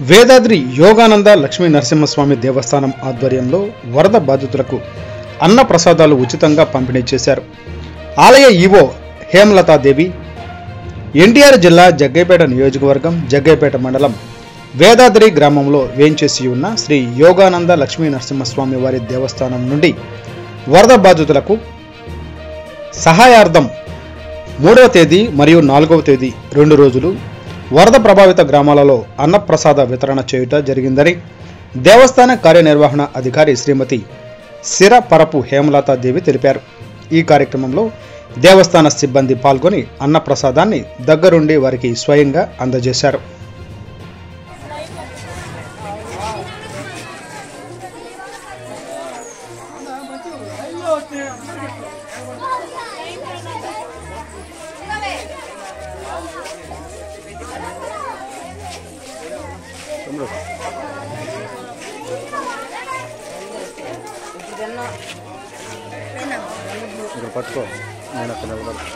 వేదాద్రి యోగానంద లక్ష్మీ నరసింహస్వామి దేవస్థానం ఆధ్వర్యంలో వరద బాధితులకు అన్న ప్రసాదాలు ఉచితంగా పంపిణీ చేశారు. ఆలయ ఈవో హేమలతాదేవి, ఎన్టీఆర్ జిల్లా జగ్గైపేట నియోజకవర్గం జగ్గైపేట మండలం వేదాద్రి గ్రామంలో వేంచేసి ఉన్న శ్రీ యోగానంద లక్ష్మీ నరసింహస్వామి వారి దేవస్థానం నుండి వరద బాధితులకు సహాయార్థం 3వ తేదీ మరియు 4వ తేదీ 2 రోజులు వరద ప్రభావిత గ్రామాలలో అన్నప్రసాద వితరణ చేయుట జరిగిందని దేవస్థాన కార్యనిర్వహణ అధికారి శ్రీమతి సిరపరపు హేమలతాదేవి తెలిపారు. ఈ కార్యక్రమంలో దేవస్థాన సిబ్బంది పాల్గొని అన్నప్రసాదాన్ని దగ్గరుండి వారికి స్వయంగా అందజేశారు. పట్టుకో, నేను అక్కడ నిలబడతాను.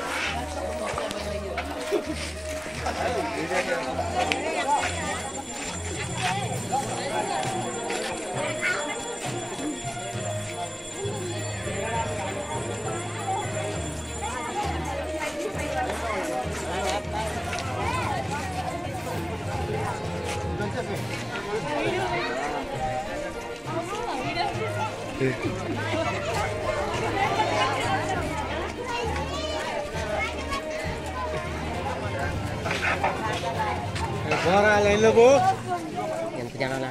ఎంత జనాలు